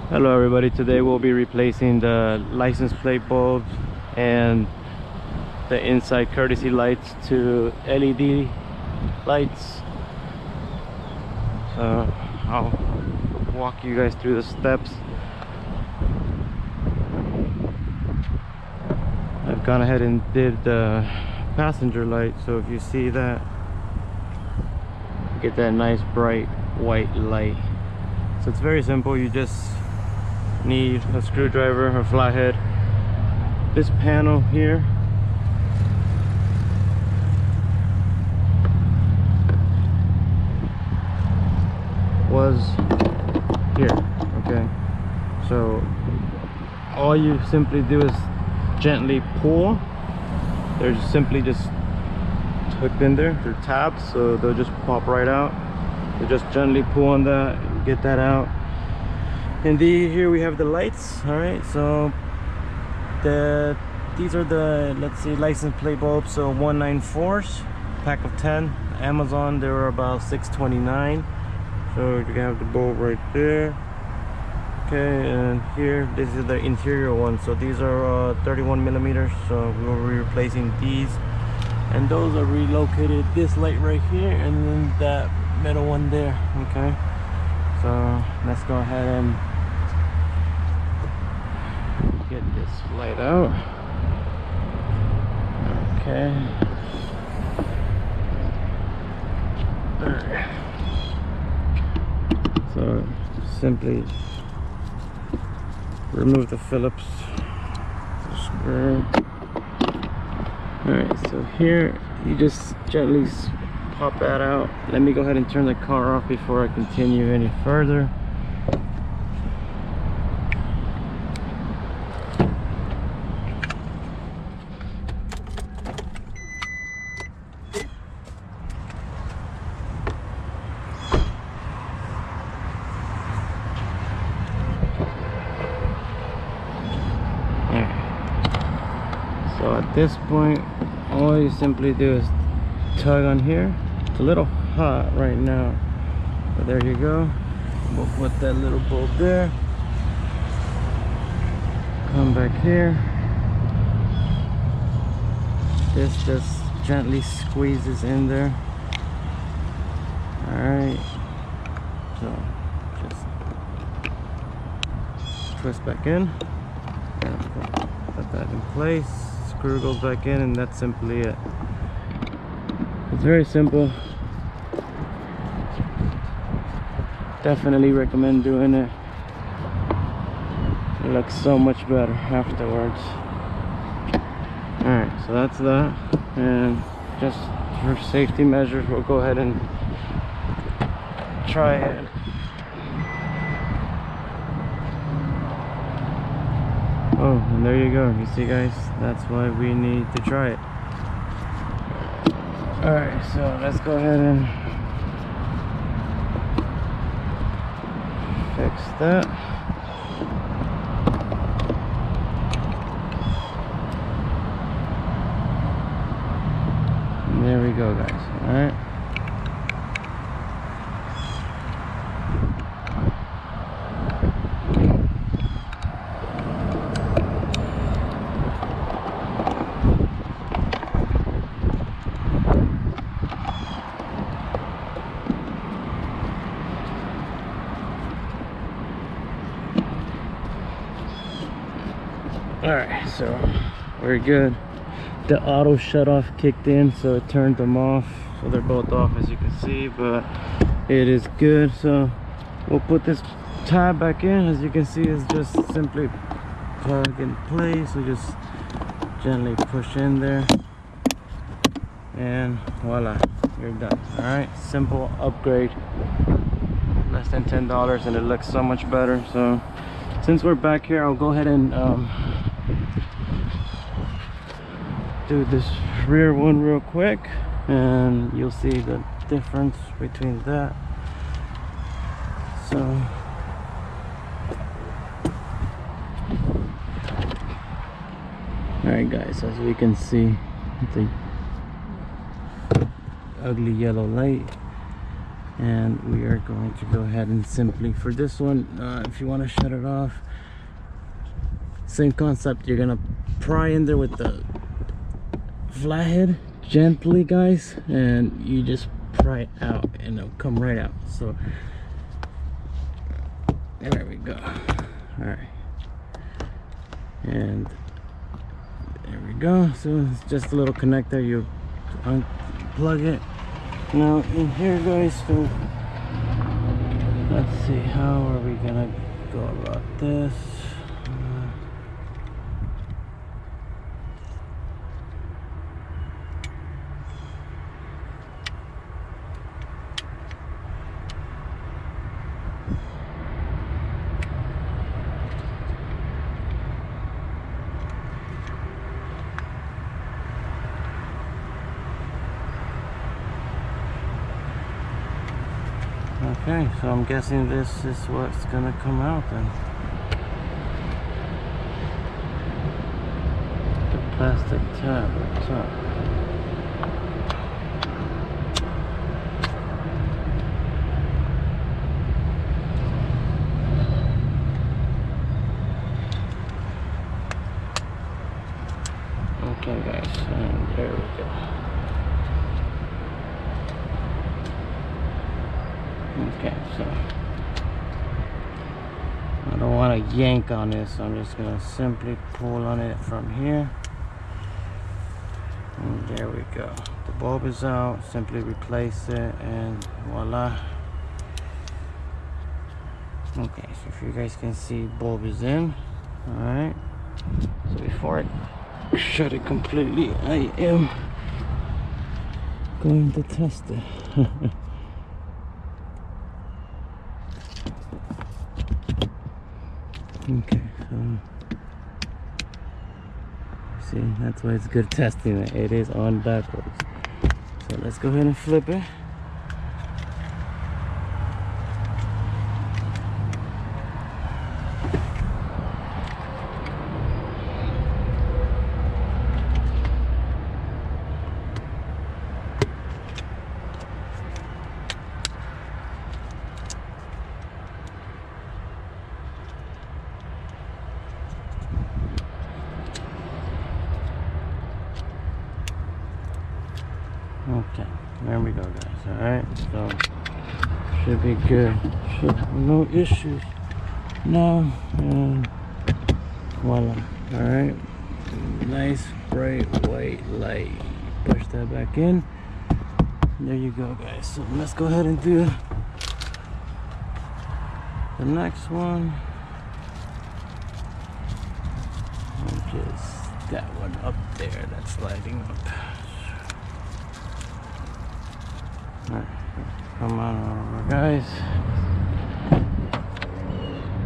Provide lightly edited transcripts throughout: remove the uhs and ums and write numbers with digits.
Hello everybody, today we'll be replacing the license plate bulbs and the inside courtesy lights to LED lights. So I'll walk you guys through the steps. I've gone ahead and did the passenger light, so if you see that, get that nice bright white light. So it's very simple. You just need a screwdriver or flathead. This panel here was here, okay? So all you simply do is gently pull. They're simply just hooked in there. They're tabs, so they'll just pop right out. So just gently pull on that, get that out. And here we have the lights. All right, so these are the, let's see, license plate bulbs. So 194s, pack of 10. Amazon, they were about $6.29. So you have the bulb right there. Okay, and here, this is the interior one. So these are 31 millimeters. So we will be replacing these, and those are relocated. This light right here, and then that middle one there. Okay, so let's go ahead and get this light out. Okay. Alright. So simply remove the Phillips screw. Alright, so here you just gently pop that out. Let me go ahead and turn the car off before I continue any further. So at this point, all you simply do is tug on here. It's a little hot right now, but there you go. We'll put that little bulb there. Come back here. This just gently squeezes in there. Alright, so just twist back in and put that in place. Screw goes back in, and that's simply it. It's very simple. Definitely recommend doing it. It looks so much better afterwards. Alright, so that's that. And just for safety measures, we'll go ahead and try it. Oh, and there you go. You see, guys, that's why we need to try it. Alright, so let's go ahead and fix that. And there we go, guys. Alright. Alright, so we're good. The auto shut off kicked in, so it turned them off. So they're both off, as you can see, but it is good. So we'll put this tab back in. As you can see, it's just simply plug in place. We just gently push in there, and voila, you're done. Alright, simple upgrade, less than $10, and it looks so much better. So since we're back here, I'll go ahead and do this rear one real quick, and you'll see the difference between that. So alright guys, as we can see, it's a ugly yellow light. and we are going to go ahead and simply, for this one, if you want to shut it off, same concept. You're gonna pry in there with the flathead gently, guys, and you just pry it out and it'll come right out. So there we go. All right, and there we go. So it's just a little connector. You unplug it. Now in here, guys, so let's see, how are we gonna go about this? Okay, so I'm guessing this is what's gonna come out then. The plastic tab at top. Okay, guys, and there we go. Okay, so I don't want to yank on this, so I'm just gonna simply pull on it from here, and there we go. The bulb is out. Simply replace it, and voila. Okay, so if you guys can see, bulb is in. All right, so before I shut it completely, I am going to test it. Okay, so see, that's why it's good testing it. It is on backwards. So let's go ahead and flip it. Okay, there we go, guys. All right, so should be good. Should have no issues now, and voila. All right, nice bright white light. Push that back in. There you go, guys. So let's go ahead and do the next one, which is that one up there that's lighting up. Alright, come on over, guys.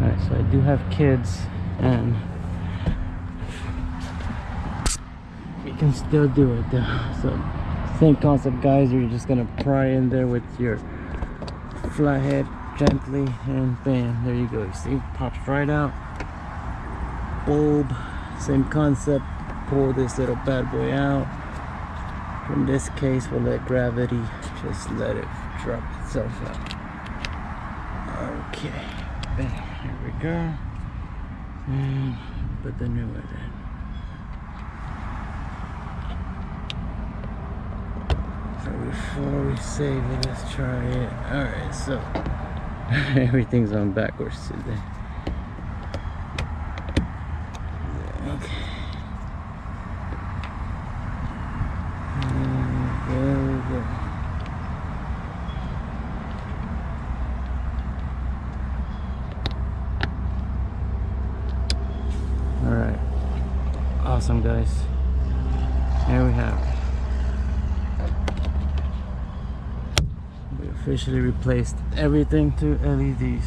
Alright, so I do have kids, and we can still do it though. So same concept, guys. You're just gonna pry in there with your flathead gently, and bam, there you go. You see, pops right out. Bulb, same concept. Pull this little bad boy out. In this case, we'll let gravity just let it drop itself out. Okay, bam, here we go. And put the new one in. So before we save it, let's try it. Alright, so everything's on backwards today. Okay. There we go. Alright. Awesome, guys. Here we have it. We officially replaced everything to LEDs.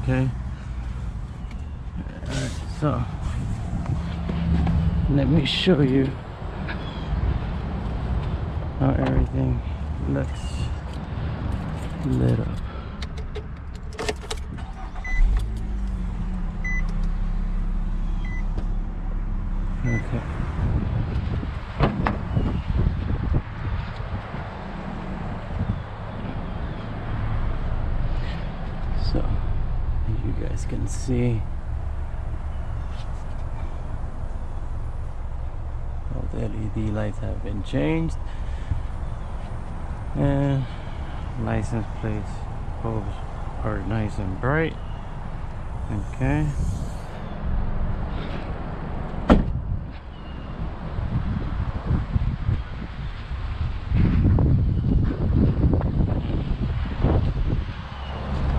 Okay? Alright, so let me show you how everything looks lit up. Okay. you guys can see. All the LED lights have been changed, and license plates bulbs are nice and bright. Okay.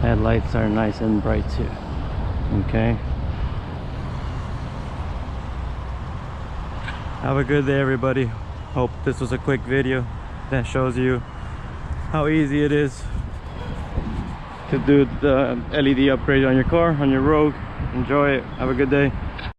Headlights are nice and bright too. Okay. Have a good day, everybody. Hope this was a quick video that shows you how easy it is to do the LED upgrade on your car, on your Rogue. Enjoy it. Have a good day.